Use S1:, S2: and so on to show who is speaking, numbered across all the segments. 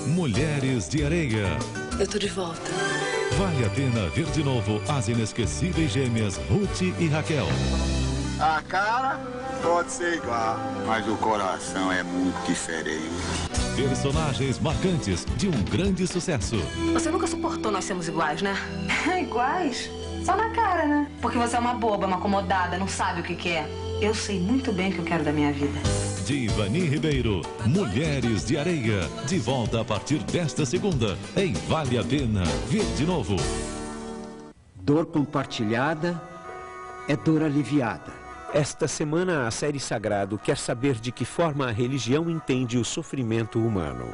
S1: Mulheres de Areia.
S2: Eu tô de volta.
S1: Vale a pena ver de novo as inesquecíveis gêmeas Ruth e Raquel.
S3: A cara pode ser igual, mas o coração é muito diferente.
S1: Personagens marcantes de um grande sucesso.
S2: Você nunca suportou nós sermos iguais, né?
S4: Iguais? Só na cara, né? Porque você é uma boba, uma acomodada, não sabe o que quer. Eu sei muito bem o que eu quero da minha vida.
S1: De Ivani Ribeiro, Mulheres de Areia. De volta a partir desta segunda, em Vale a Pena Ver de Novo.
S5: Dor compartilhada é dor aliviada.
S6: Esta semana, a série Sagrado quer saber de que forma a religião entende o sofrimento humano.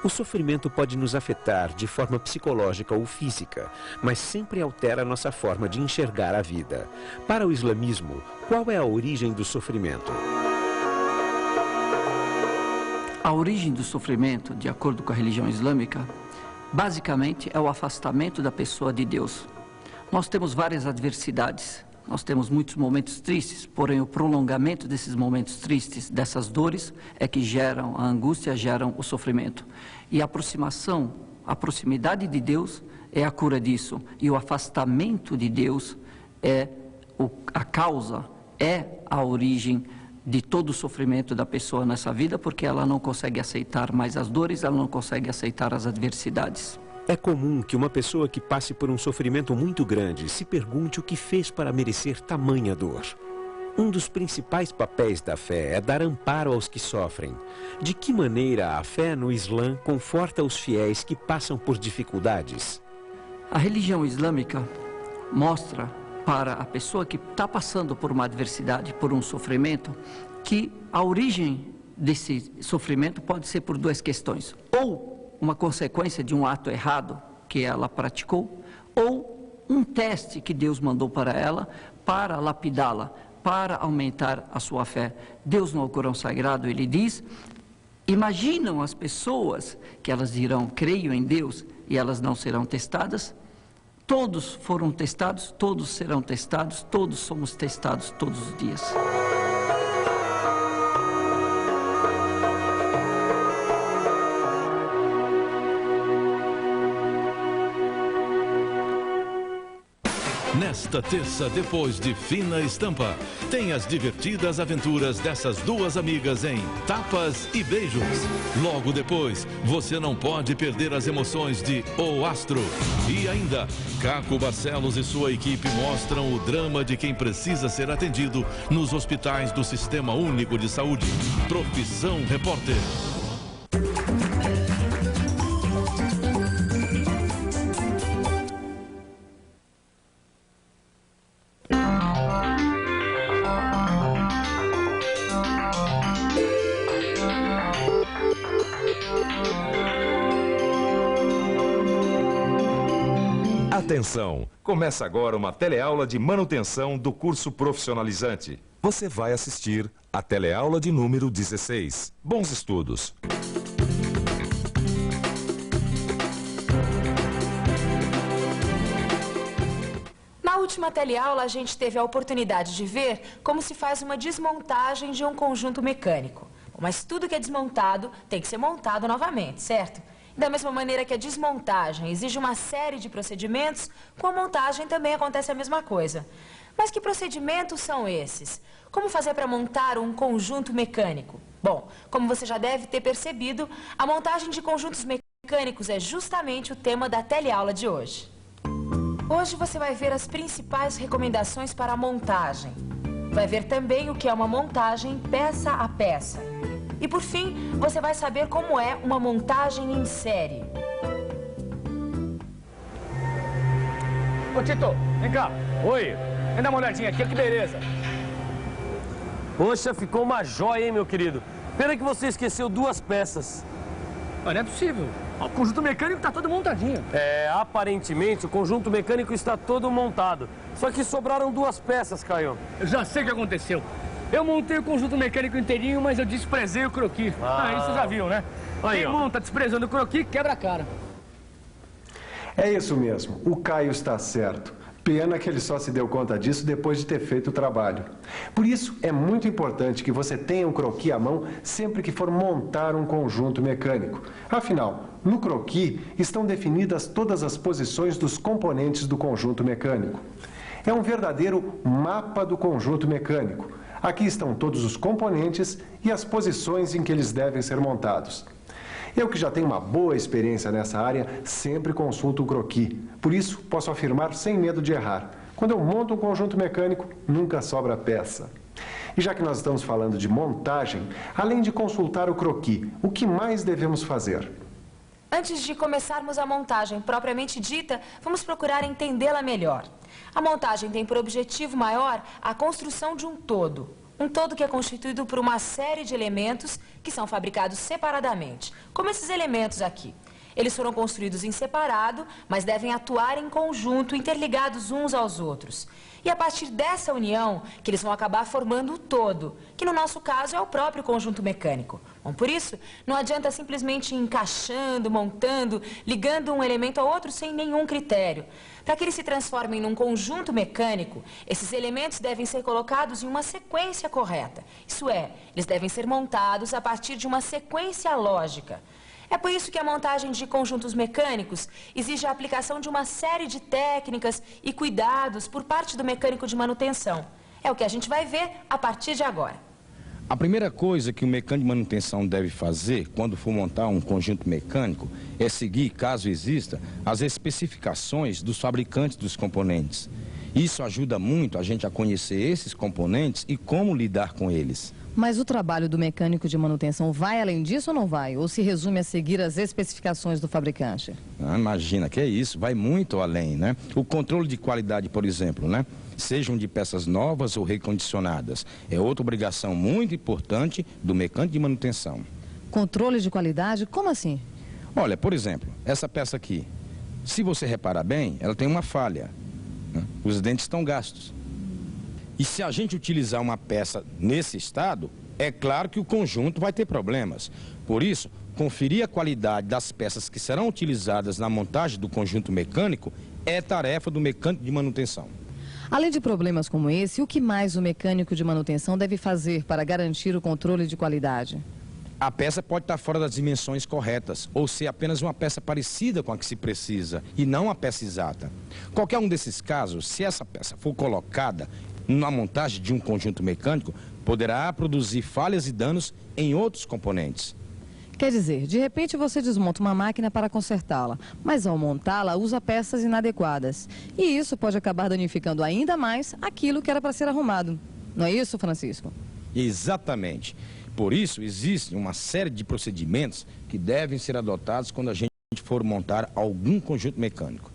S6: O sofrimento pode nos afetar de forma psicológica ou física, mas sempre altera nossa forma de enxergar a vida. Para o islamismo, qual é a origem do sofrimento?
S7: A origem do sofrimento, de acordo com a religião islâmica, basicamente é o afastamento da pessoa de Deus. Nós temos várias adversidades, nós temos muitos momentos tristes, porém o prolongamento desses momentos tristes, dessas dores, é que geram a angústia, geram o sofrimento. E a aproximação, a proximidade de Deus é a cura disso. E o afastamento de Deus é a causa, é a origem de todo o sofrimento da pessoa nessa vida, porque ela não consegue aceitar mais as dores, ela não consegue aceitar as adversidades.
S6: É comum que uma pessoa que passe por um sofrimento muito grande se pergunte o que fez para merecer tamanha dor. Um dos principais papéis da fé é dar amparo aos que sofrem. De que maneira a fé no Islã conforta os fiéis que passam por dificuldades?
S7: A religião islâmica mostra para a pessoa que está passando por uma adversidade, por um sofrimento, que a origem desse sofrimento pode ser por duas questões. Ou uma consequência de um ato errado que ela praticou, ou um teste que Deus mandou para ela para lapidá-la, para aumentar a sua fé. Deus no Alcorão Sagrado, ele diz: imaginam as pessoas que elas dirão, creio em Deus, e elas não serão testadas? Todos foram testados, todos serão testados, todos somos testados todos os dias.
S1: Nesta terça, depois de Fina Estampa, tem as divertidas aventuras dessas duas amigas em Tapas e Beijos. Logo depois, você não pode perder as emoções de O Astro. E ainda, Caco Barcelos e sua equipe mostram o drama de quem precisa ser atendido nos hospitais do Sistema Único de Saúde. Profissão Repórter.
S8: Atenção! Começa agora uma teleaula de manutenção do curso profissionalizante. Você vai assistir a teleaula de número 16. Bons estudos!
S9: Na última teleaula, a gente teve a oportunidade de ver como se faz uma desmontagem de um conjunto mecânico. Mas tudo que é desmontado tem que ser montado novamente, certo? Da mesma maneira que a desmontagem exige uma série de procedimentos, com a montagem também acontece a mesma coisa. Mas que procedimentos são esses? Como fazer para montar um conjunto mecânico? Bom, como você já deve ter percebido, a montagem de conjuntos mecânicos é justamente o tema da teleaula de hoje. Hoje você vai ver as principais recomendações para a montagem. Vai ver também o que é uma montagem peça a peça. E por fim, você vai saber como é uma montagem em série.
S10: Ô Tito, vem cá. Oi, vem dar uma olhadinha aqui, que beleza.
S11: Poxa, ficou uma joia, hein, meu querido? Pena que você esqueceu duas peças.
S10: Mas não é possível. O conjunto mecânico tá todo montadinho.
S11: É, aparentemente o conjunto mecânico está todo montado. Só que sobraram duas peças, Caio.
S10: Eu já sei o que aconteceu. Eu montei o conjunto mecânico inteirinho, mas eu desprezei o croquis. Isso já viu, né?
S11: Aí,
S10: quem monta desprezando o croquis, quebra a cara.
S12: É isso mesmo, o Caio está certo. Pena que ele só se deu conta disso depois de ter feito o trabalho. Por isso, é muito importante que você tenha um croquis à mão sempre que for montar um conjunto mecânico. Afinal, no croquis estão definidas todas as posições dos componentes do conjunto mecânico. É um verdadeiro mapa do conjunto mecânico. Aqui estão todos os componentes e as posições em que eles devem ser montados. Eu que já tenho uma boa experiência nessa área, sempre consulto o croquis. Por isso, posso afirmar sem medo de errar. Quando eu monto um conjunto mecânico, nunca sobra peça. E já que nós estamos falando de montagem, além de consultar o croquis, o que mais devemos fazer?
S9: Antes de começarmos a montagem propriamente dita, vamos procurar entendê-la melhor. A montagem tem por objetivo maior a construção de um todo. Um todo que é constituído por uma série de elementos que são fabricados separadamente, como esses elementos aqui. Eles foram construídos em separado, mas devem atuar em conjunto, interligados uns aos outros. E a partir dessa união, que eles vão acabar formando o todo, que no nosso caso é o próprio conjunto mecânico. Bom, por isso, não adianta simplesmente ir encaixando, montando, ligando um elemento ao outro sem nenhum critério. Para que eles se transformem num conjunto mecânico, esses elementos devem ser colocados em uma sequência correta. Isso é, eles devem ser montados a partir de uma sequência lógica. É por isso que a montagem de conjuntos mecânicos exige a aplicação de uma série de técnicas e cuidados por parte do mecânico de manutenção. É o que a gente vai ver a partir de agora.
S13: A primeira coisa que o mecânico de manutenção deve fazer quando for montar um conjunto mecânico é seguir, caso exista, as especificações dos fabricantes dos componentes. Isso ajuda muito a gente a conhecer esses componentes e como lidar com eles.
S14: Mas o trabalho do mecânico de manutenção vai além disso ou não vai? Ou se resume a seguir as especificações do fabricante?
S13: Imagina, que é isso, vai muito além, né? O controle de qualidade, por exemplo, né? Sejam de peças novas ou recondicionadas, é outra obrigação muito importante do mecânico de manutenção.
S14: Controle de qualidade? Como assim?
S13: Olha, por exemplo, essa peça aqui, se você reparar bem, ela tem uma falha, né? Os dentes estão gastos. E se a gente utilizar uma peça nesse estado, é claro que o conjunto vai ter problemas. Por isso, conferir a qualidade das peças que serão utilizadas na montagem do conjunto mecânico é tarefa do mecânico de manutenção.
S14: Além de problemas como esse, o que mais o mecânico de manutenção deve fazer para garantir o controle de qualidade?
S13: A peça pode estar fora das dimensões corretas, ou ser apenas uma peça parecida com a que se precisa, e não a peça exata. Qualquer um desses casos, se essa peça for colocada na montagem de um conjunto mecânico, poderá produzir falhas e danos em outros componentes.
S14: Quer dizer, de repente você desmonta uma máquina para consertá-la, mas ao montá-la usa peças inadequadas. E isso pode acabar danificando ainda mais aquilo que era para ser arrumado. Não é isso, Francisco?
S13: Exatamente. Por isso, existe uma série de procedimentos que devem ser adotados quando a gente for montar algum conjunto mecânico.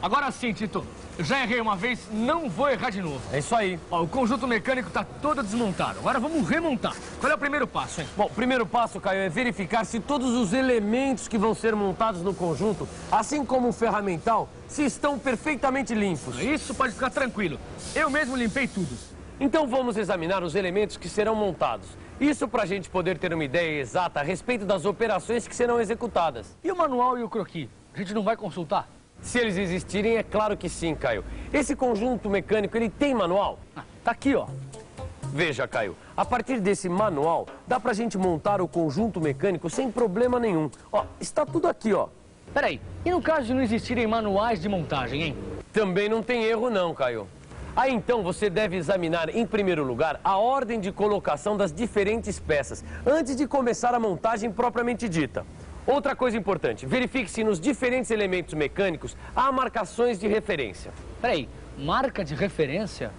S10: Agora sim, Tito. Já errei uma vez, não vou errar de novo.
S11: É isso aí.
S10: Ó, o conjunto mecânico está todo desmontado. Agora vamos remontar. Qual é o primeiro passo, hein?
S11: Bom, o primeiro passo, Caio, é verificar se todos os elementos que vão ser montados no conjunto, assim como o ferramental, se estão perfeitamente limpos.
S10: Isso pode ficar tranquilo. Eu mesmo limpei tudo.
S11: Então vamos examinar os elementos que serão montados. Isso para a gente poder ter uma ideia exata a respeito das operações que serão executadas.
S10: E o manual e o croquis? A gente não vai consultar?
S11: Se eles existirem, é claro que sim, Caio. Esse conjunto mecânico, ele tem manual?
S10: Tá aqui, ó.
S11: Veja, Caio, a partir desse manual, dá pra gente montar o conjunto mecânico sem problema nenhum. Ó, está tudo aqui, ó.
S10: Peraí, e no caso de não existirem manuais de montagem, hein?
S11: Também não tem erro não, Caio. Aí então você deve examinar, em primeiro lugar, a ordem de colocação das diferentes peças, antes de começar a montagem propriamente dita. Outra coisa importante, verifique se nos diferentes elementos mecânicos há marcações de referência.
S10: Peraí, marca de referência?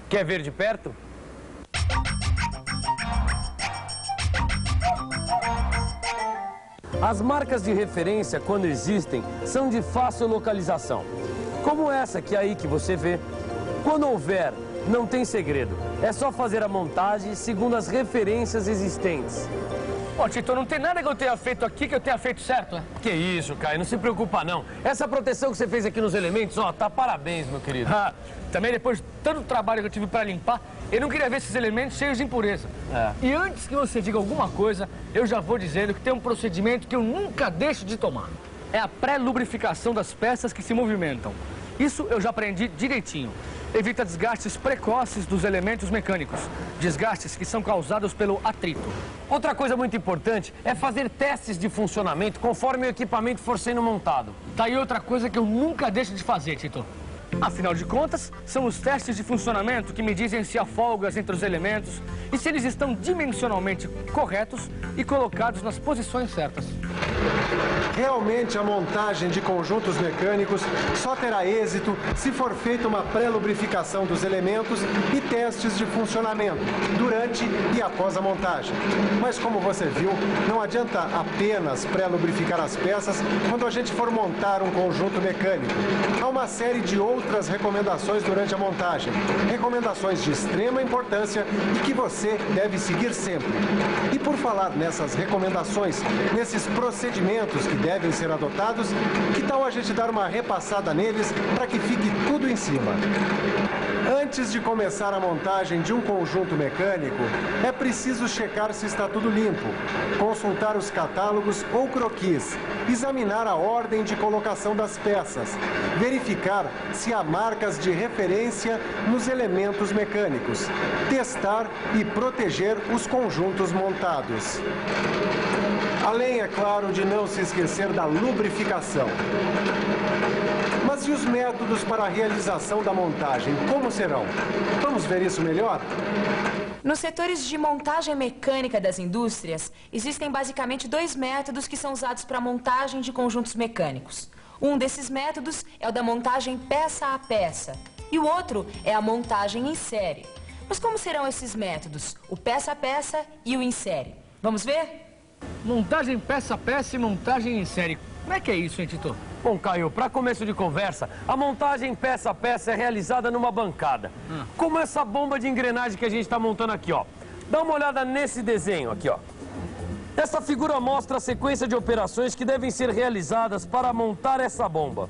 S11: Quer ver de perto? As marcas de referência, quando existem, são de fácil localização. Como essa que aí que você vê. Quando houver, não tem segredo. É só fazer a montagem segundo as referências existentes.
S10: Ó, Tito, não tem nada que eu tenha feito aqui que eu tenha feito certo, né?
S11: Que isso, Caio, não se preocupa não. Essa proteção que você fez aqui nos elementos, ó, tá parabéns, meu querido.
S10: Também depois de tanto trabalho que eu tive para limpar, eu não queria ver esses elementos cheios de impureza. E antes que você diga alguma coisa, eu já vou dizendo que tem um procedimento que eu nunca deixo de tomar. É a pré-lubrificação das peças que se movimentam. Isso eu já aprendi direitinho. Evita desgastes precoces dos elementos mecânicos. Desgastes que são causados pelo atrito.
S11: Outra coisa muito importante é fazer testes de funcionamento conforme o equipamento for sendo montado.
S10: Tá aí outra coisa que eu nunca deixo de fazer, Tito. Afinal de contas, são os testes de funcionamento que me dizem se há folgas entre os elementos e se eles estão dimensionalmente corretos e colocados nas posições certas.
S12: Realmente, a montagem de conjuntos mecânicos só terá êxito se for feita uma pré-lubrificação dos elementos e testes de funcionamento durante e após a montagem. Mas como você viu, não adianta apenas pré-lubrificar as peças quando a gente for montar um conjunto mecânico. Há uma série de outras recomendações durante a montagem. Recomendações de extrema importância e que você deve seguir sempre. E por falar nessas recomendações, nesses procedimentos que devem ser adotados, que tal a gente dar uma repassada neles para que fique tudo em cima? Antes de começar a montagem de um conjunto mecânico, é preciso checar se está tudo limpo, consultar os catálogos ou croquis, examinar a ordem de colocação das peças, verificar se há marcas de referência nos elementos mecânicos, testar e proteger os conjuntos montados. Além, é claro, de não se esquecer da lubrificação. Mas e os métodos para a realização da montagem, como serão? Vamos ver isso melhor?
S9: Nos setores de montagem mecânica das indústrias, existem basicamente dois métodos que são usados para a montagem de conjuntos mecânicos. Um desses métodos é o da montagem peça a peça e o outro é a montagem em série. Mas como serão esses métodos, o peça a peça e o em série? Vamos ver?
S10: Montagem peça a peça e montagem em série. Como é que é isso, hein, Tito?
S11: Bom, Caio, para começo de conversa, a montagem peça a peça é realizada numa bancada. Como essa bomba de engrenagem que a gente está montando aqui, ó. Dá uma olhada nesse desenho aqui, ó. Essa figura mostra a sequência de operações que devem ser realizadas para montar essa bomba.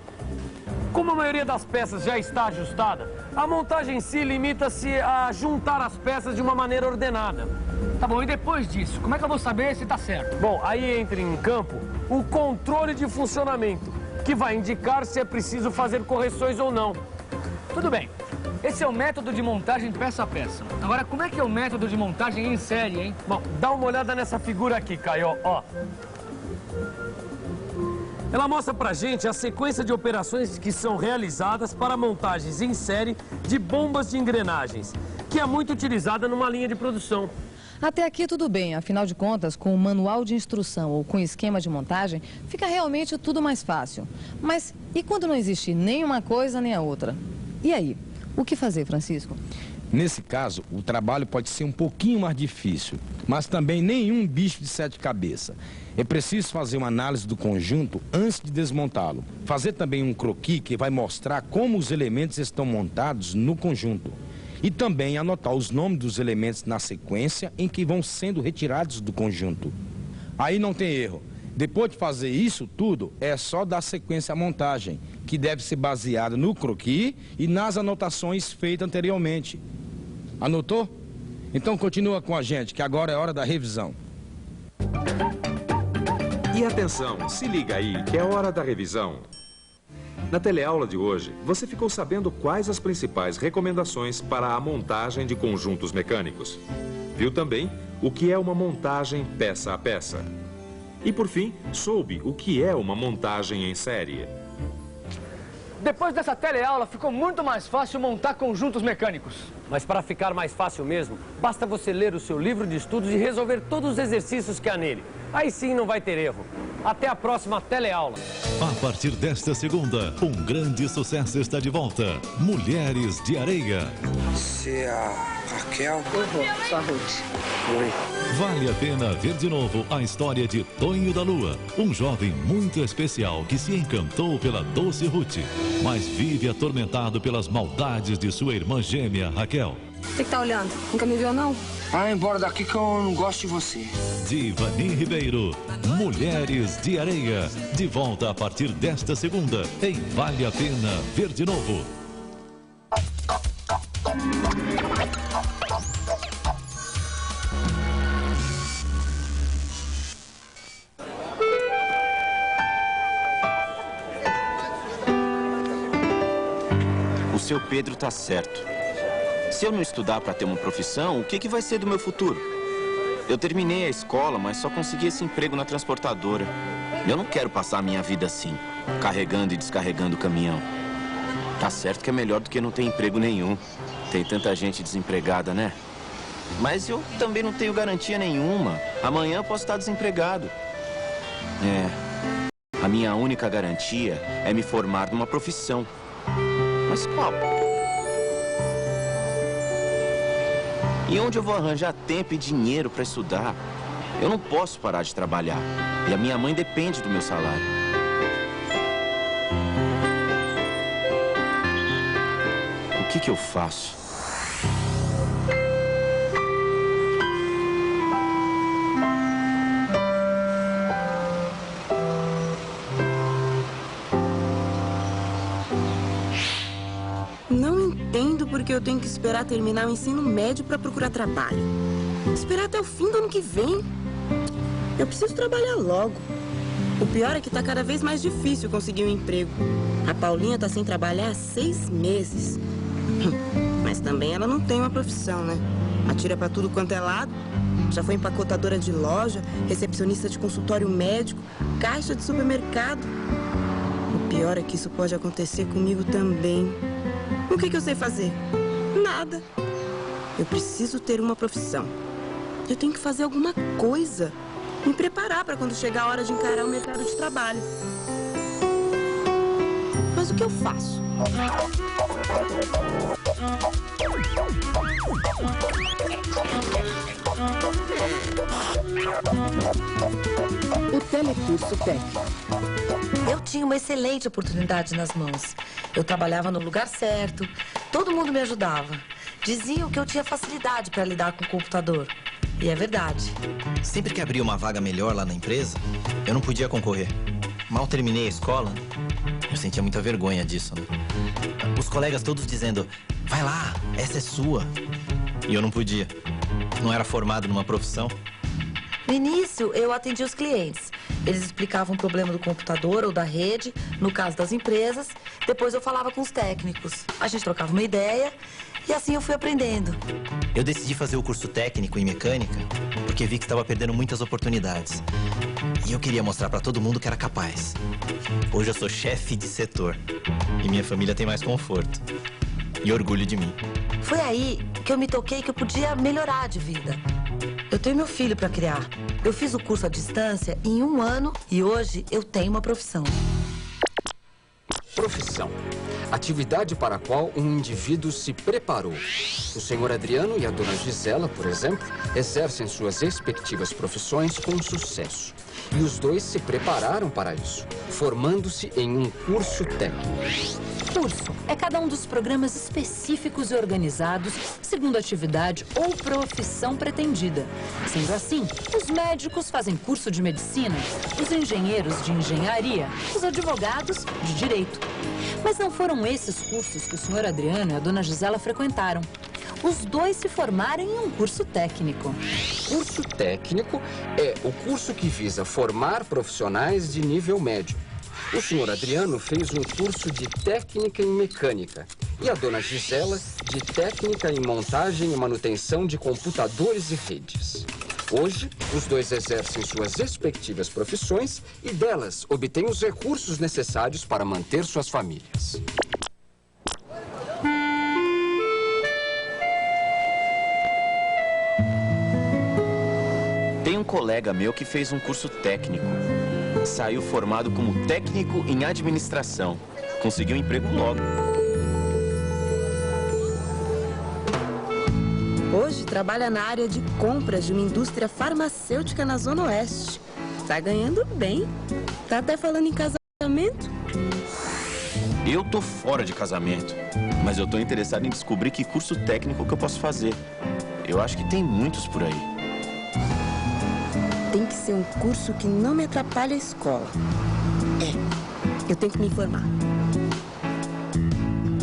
S11: Como a maioria das peças já está ajustada, a montagem em si limita-se a juntar as peças de uma maneira ordenada.
S10: Tá bom, e depois disso, como é que eu vou saber se está certo?
S11: Bom, aí entra em campo o controle de funcionamento, que vai indicar se é preciso fazer correções ou não.
S10: Tudo bem. Esse é o método de montagem peça a peça. Agora, como é que é o método de montagem em série, hein?
S11: Bom, dá uma olhada nessa figura aqui, Caio, ó. Ela mostra pra gente a sequência de operações que são realizadas para montagens em série de bombas de engrenagens, que é muito utilizada numa linha de produção.
S14: Até aqui tudo bem, afinal de contas, com o manual de instrução ou com esquema de montagem, fica realmente tudo mais fácil. Mas e quando não existe nem uma coisa nem a outra? E aí? O que fazer, Francisco?
S13: Nesse caso, o trabalho pode ser um pouquinho mais difícil, mas também nenhum bicho de sete cabeças. É preciso fazer uma análise do conjunto antes de desmontá-lo. Fazer também um croquis que vai mostrar como os elementos estão montados no conjunto. E também anotar os nomes dos elementos na sequência em que vão sendo retirados do conjunto. Aí não tem erro. Depois de fazer isso tudo, é só dar sequência à montagem, que deve ser baseada no croquis e nas anotações feitas anteriormente. Anotou? Então continua com a gente, que agora é hora da revisão.
S8: E atenção, se liga aí, que é hora da revisão. Na teleaula de hoje, você ficou sabendo quais as principais recomendações para a montagem de conjuntos mecânicos. Viu também o que é uma montagem peça a peça. E por fim, soube o que é uma montagem em série.
S10: Depois dessa teleaula, ficou muito mais fácil montar conjuntos mecânicos.
S11: Mas para ficar mais fácil mesmo, basta você ler o seu livro de estudos e resolver todos os exercícios que há nele. Aí sim não vai ter erro. Até a próxima teleaula.
S1: A partir desta segunda, um grande sucesso está de volta. Mulheres de Areia.
S15: Você é a Raquel?
S2: Eu vou, sou a Ruth.
S15: Oi.
S1: Vale a pena ver de novo a história de Tonho da Lua, um jovem muito especial que se encantou pela doce Ruth, mas vive atormentado pelas maldades de sua irmã gêmea, Raquel.
S2: O que tá olhando? Nunca me viu, não?
S15: Vai embora daqui que eu não gosto de você.
S1: Divani Ribeiro, Mulheres de Areia, de volta a partir desta segunda, em Vale a Pena Ver de Novo.
S16: seu Pedro tá certo. Se eu não estudar para ter uma profissão, o que vai ser do meu futuro? Eu terminei a escola, mas só consegui esse emprego na transportadora. Eu não quero passar a minha vida assim, carregando e descarregando o caminhão. Tá certo que é melhor do que não ter emprego nenhum. Tem tanta gente desempregada, né? Mas eu também não tenho garantia nenhuma. Amanhã eu posso estar desempregado. A minha única garantia é me formar numa profissão. Mas qual? E onde eu vou arranjar tempo e dinheiro para estudar? Eu não posso parar de trabalhar. E a minha mãe depende do meu salário. O que eu faço?
S17: Não entendo porque eu tenho que esperar terminar o ensino médio para procurar trabalho. Esperar até o fim do ano que vem. Eu preciso trabalhar logo. O pior é que tá cada vez mais difícil conseguir um emprego. A Paulinha tá sem trabalhar há 6 meses. Mas também ela não tem uma profissão, né? Atira pra tudo quanto é lado. Já foi empacotadora de loja, recepcionista de consultório médico, caixa de supermercado. O pior é que isso pode acontecer comigo também. O que eu sei fazer? Nada. Eu preciso ter uma profissão. Eu tenho que fazer alguma coisa. Me preparar para quando chegar a hora de encarar o mercado de trabalho. Mas o que eu faço?
S18: O telecurso técnico. Eu tinha uma excelente oportunidade nas mãos. Eu trabalhava no lugar certo, todo mundo me ajudava. Diziam que eu tinha facilidade para lidar com o computador. E é verdade.
S19: Sempre que abria uma vaga melhor lá na empresa, eu não podia concorrer. Mal terminei a escola, eu sentia muita vergonha disso, né? Os colegas todos dizendo, vai lá, essa é sua. E eu não podia. Não era formado numa profissão.
S18: No início, eu atendia os clientes. Eles explicavam o problema do computador ou da rede, no caso das empresas. Depois eu falava com os técnicos. A gente trocava uma ideia e assim eu fui aprendendo.
S19: Eu decidi fazer o curso técnico em mecânica porque vi que estava perdendo muitas oportunidades. E eu queria mostrar para todo mundo que era capaz. Hoje eu sou chefe de setor e minha família tem mais conforto. E orgulho de mim.
S18: Foi aí que eu me toquei que eu podia melhorar de vida. Eu tenho meu filho para criar. Eu fiz o curso à distância em 1 ano e hoje eu tenho uma profissão.
S20: Profissão. Atividade para a qual um indivíduo se preparou. O senhor Adriano e a dona Gisela, por exemplo, exercem suas respectivas profissões com sucesso. E os dois se prepararam para isso, formando-se em um curso técnico.
S21: Curso é cada um dos programas específicos e organizados segundo a atividade ou profissão pretendida. Sendo assim, os médicos fazem curso de medicina, os engenheiros de engenharia, os advogados de direito. Mas não foram esses cursos que o senhor Adriano e a dona Gisela frequentaram. Os dois se formaram em um curso técnico.
S20: Curso técnico é o curso que visa formar profissionais de nível médio. O senhor Adriano fez um curso de técnica em mecânica e a dona Gisela de técnica em montagem e manutenção de computadores e redes. Hoje, os dois exercem suas respectivas profissões e delas obtêm os recursos necessários para manter suas famílias.
S16: Tem um colega meu que fez um curso técnico. Saiu formado como técnico em administração. Conseguiu um emprego logo.
S17: Hoje trabalha na área de compras de uma indústria farmacêutica na Zona Oeste. Tá ganhando bem. Tá até falando em casamento.
S16: Eu tô fora de casamento, mas eu tô interessado em descobrir que curso técnico que eu posso fazer. Eu acho que tem muitos por aí.
S17: Tem que ser um curso que não me atrapalhe a escola. Eu tenho que me informar.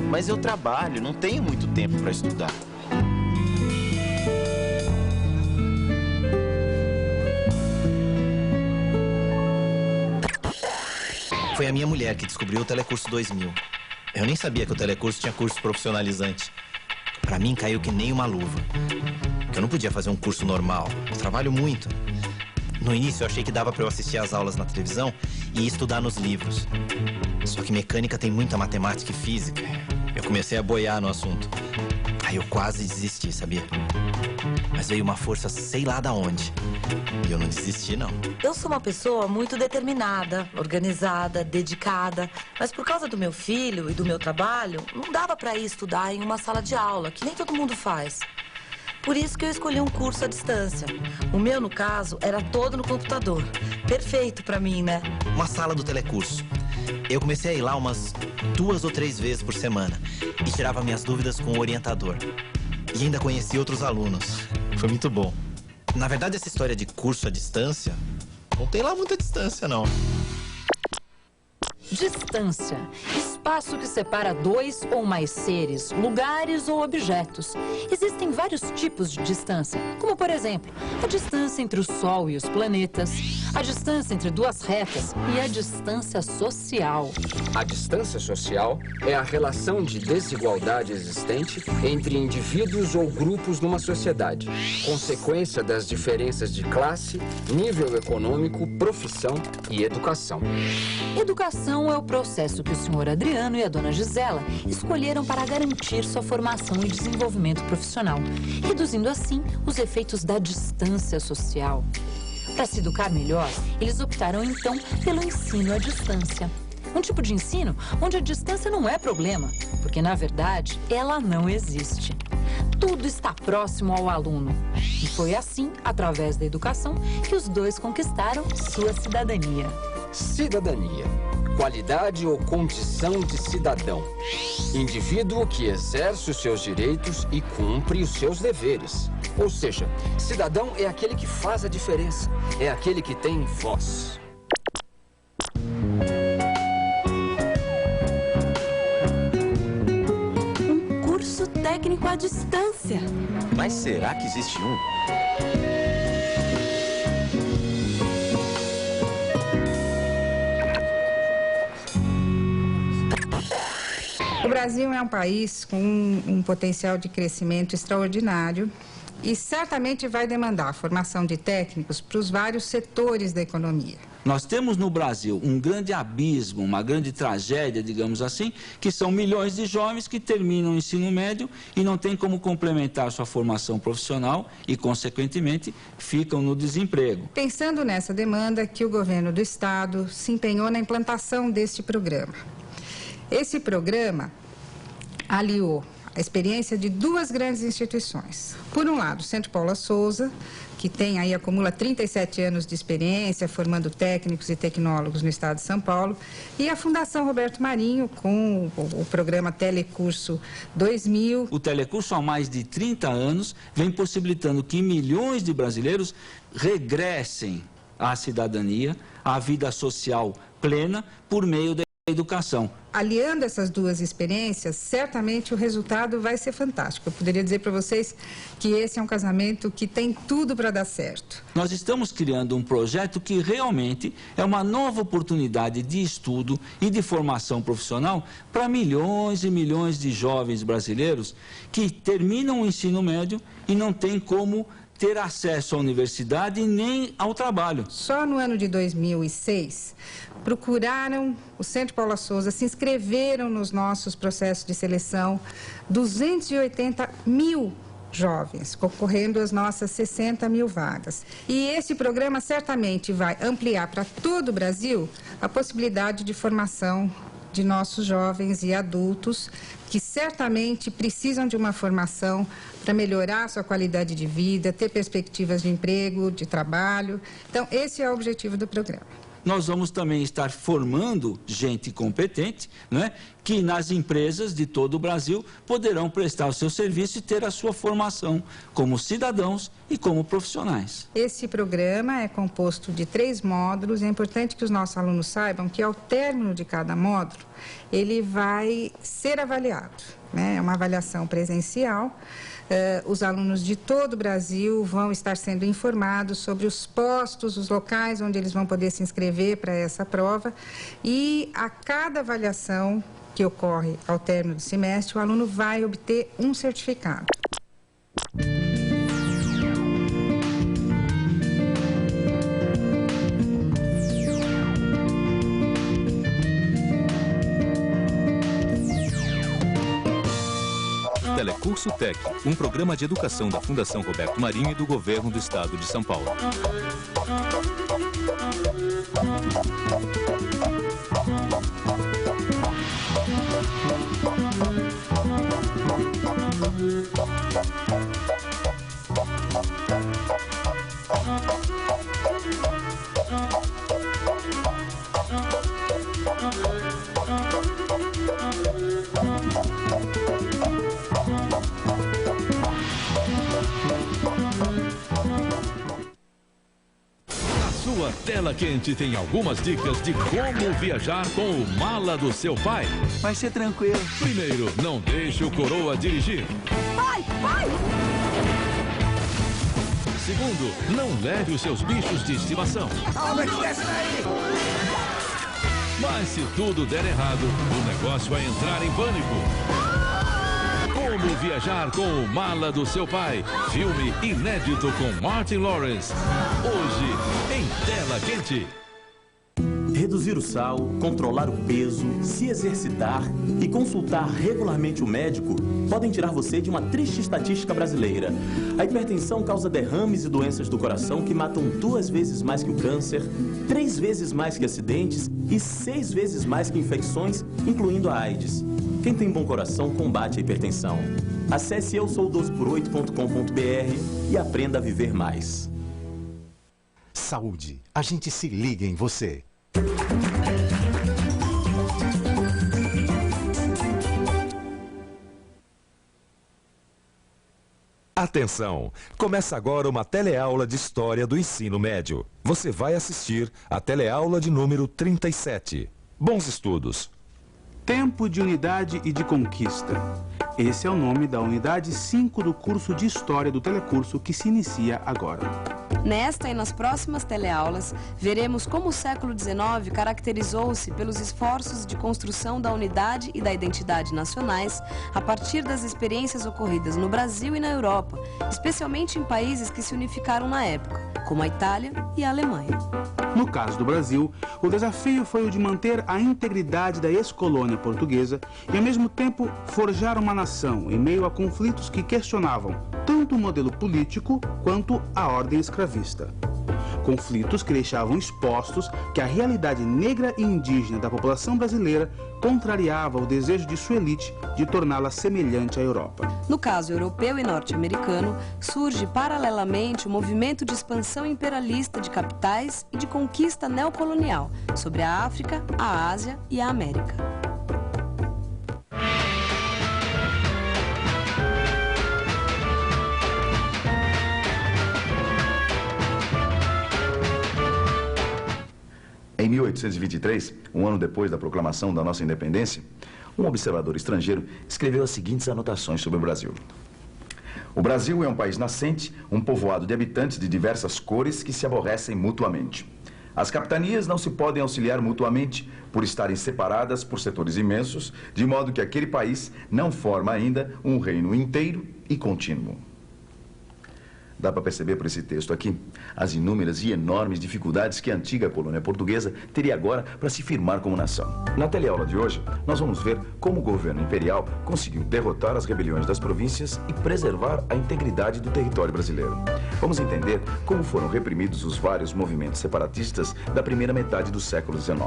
S16: Mas eu trabalho, não tenho muito tempo para estudar.
S19: Foi a minha mulher que descobriu o Telecurso 2000. Eu nem sabia que o telecurso tinha curso profissionalizante. Pra mim, caiu que nem uma luva. Eu não podia fazer um curso normal. Eu trabalho muito. No início, eu achei que dava pra eu assistir às aulas na televisão e estudar nos livros. Só que mecânica tem muita matemática e física. Eu comecei a boiar no assunto. Aí eu quase desisti, sabia? Mas veio uma força sei lá da onde. E eu não desisti, não.
S18: Eu sou uma pessoa muito determinada, organizada, dedicada. Mas por causa do meu filho e do meu trabalho, não dava para ir estudar em uma sala de aula, que nem todo mundo faz. Por isso que eu escolhi um curso à distância. O meu, no caso, era todo no computador. Perfeito para mim, né?
S19: Uma sala do telecurso. Eu comecei a ir lá umas 2 ou 3 vezes por semana e tirava minhas dúvidas com o orientador. E ainda conheci outros alunos. Foi muito bom. Na verdade, essa história de curso à distância, não tem lá muita distância, não.
S21: Distância. Espaço que separa 2 ou mais seres, lugares ou objetos. Existem vários tipos de distância, como, por exemplo, a distância entre o Sol e os planetas, a distância entre 2 retas e a distância social.
S20: A distância social é a relação de desigualdade existente entre indivíduos ou grupos numa sociedade, consequência das diferenças de classe, nível econômico, profissão e educação.
S21: Educação é o processo que o senhor Adriano e a dona Gisela escolheram para garantir sua formação e desenvolvimento profissional, reduzindo assim os efeitos da distância social. Para se educar melhor, eles optaram então pelo ensino à distância. Um tipo de ensino onde a distância não é problema, porque na verdade ela não existe. Tudo está próximo ao aluno. E foi assim, através da educação, que os dois conquistaram sua cidadania.
S20: Cidadania. Qualidade ou condição de cidadão. Indivíduo que exerce os seus direitos e cumpre os seus deveres. Ou seja, cidadão é aquele que faz a diferença. É aquele que tem voz.
S17: Um curso técnico à distância.
S16: Mas será que existe um?
S3: O Brasil é um país com um potencial de crescimento extraordinário e certamente vai demandar a formação de técnicos para os vários setores da economia.
S22: Nós temos no Brasil um grande abismo, uma grande tragédia, digamos assim, que são milhões de jovens que terminam o ensino médio e não têm como complementar sua formação profissional e, consequentemente, ficam no desemprego.
S3: Pensando nessa demanda, que o governo do estado se empenhou na implantação deste programa. Esse programa aliou a experiência de 2 grandes instituições. Por um lado, o Centro Paula Souza, que acumula 37 anos de experiência formando técnicos e tecnólogos no estado de São Paulo, e a Fundação Roberto Marinho, com o programa Telecurso 2000.
S22: O Telecurso, há mais de 30 anos, vem possibilitando que milhões de brasileiros regressem à cidadania, à vida social plena, por meio da educação.
S3: Aliando essas 2 experiências, certamente o resultado vai ser fantástico. Eu poderia dizer para vocês que esse é um casamento que tem tudo para dar certo.
S22: Nós estamos criando um projeto que realmente é uma nova oportunidade de estudo e de formação profissional para milhões e milhões de jovens brasileiros que terminam o ensino médio e não têm como ter acesso à universidade nem ao trabalho.
S3: Só no ano de 2006, procuraram o Centro Paula Souza, se inscreveram nos nossos processos de seleção 280 mil jovens, concorrendo às nossas 60 mil vagas. E esse programa certamente vai ampliar para todo o Brasil a possibilidade de formação de nossos jovens e adultos que certamente precisam de uma formação para melhorar sua qualidade de vida, ter perspectivas de emprego, de trabalho. Então, esse é o objetivo do programa.
S22: Nós vamos também estar formando gente competente, que nas empresas de todo o Brasil poderão prestar o seu serviço e ter a sua formação como cidadãos e como profissionais.
S3: Esse programa é composto de 3 módulos. É importante que os nossos alunos saibam que ao término de cada módulo, ele vai ser avaliado. É uma avaliação presencial. Os alunos de todo o Brasil vão estar sendo informados sobre os postos, os locais onde eles vão poder se inscrever para essa prova. E a cada avaliação que ocorre ao término do semestre, o aluno vai obter um certificado.
S1: Telecurso Tec, um programa de educação da Fundação Roberto Marinho e do Governo do Estado de São Paulo. Sua tela quente tem algumas dicas de como viajar com o mala do seu pai.
S4: Vai ser tranquilo.
S1: Primeiro, não deixe o coroa dirigir.
S4: Vai, vai!
S1: Segundo, não leve os seus bichos de estimação. Mas se tudo der errado, o negócio vai entrar em pânico. Como viajar com o mala do seu pai. Filme inédito com Martin Lawrence. Hoje, em Tela Quente.
S5: Reduzir o sal, controlar o peso, se exercitar e consultar regularmente o médico podem tirar você de uma triste estatística brasileira. A hipertensão causa derrames e doenças do coração que matam 2 vezes mais que o câncer, 3 vezes mais que acidentes e 6 vezes mais que infecções, incluindo a AIDS. Quem tem bom coração combate a hipertensão. Acesse eusou12por8.com.br e aprenda a viver mais.
S23: Saúde. A gente se liga em você.
S8: Atenção! Começa agora uma teleaula de História do Ensino Médio. Você vai assistir a teleaula de número 37. Bons estudos!
S24: Tempo de unidade e de conquista. Esse é o nome da unidade 5 do curso de História do Telecurso que se inicia agora.
S25: Nesta e nas próximas teleaulas, veremos como o século XIX caracterizou-se pelos esforços de construção da unidade e da identidade nacionais a partir das experiências ocorridas no Brasil e na Europa, especialmente em países que se unificaram na época, como a Itália e a Alemanha.
S24: No caso do Brasil, o desafio foi o de manter a integridade da ex-colônia portuguesa e, ao mesmo tempo, forjar uma nação em meio a conflitos que questionavam tanto o modelo político quanto a ordem escravista. Conflitos que deixavam expostos que a realidade negra e indígena da população brasileira contrariava o desejo de sua elite de torná-la semelhante à Europa.
S25: No caso europeu e norte-americano, surge paralelamente o movimento de expansão imperialista de capitais e de conquista neocolonial sobre a África, a Ásia e a América.
S26: Em 1823, um ano depois da proclamação da nossa independência, um observador estrangeiro escreveu as seguintes anotações sobre o Brasil. O Brasil é um país nascente, um povoado de habitantes de diversas cores que se aborrecem mutuamente. As capitanias não se podem auxiliar mutuamente por estarem separadas por setores imensos, de modo que aquele país não forma ainda um reino inteiro e contínuo. Dá para perceber por esse texto aqui as inúmeras e enormes dificuldades que a antiga colônia portuguesa teria agora para se firmar como nação. Na teleaula de hoje, nós vamos ver como o governo imperial conseguiu derrotar as rebeliões das províncias e preservar a integridade do território brasileiro. Vamos entender como foram reprimidos os vários movimentos separatistas da primeira metade do século XIX.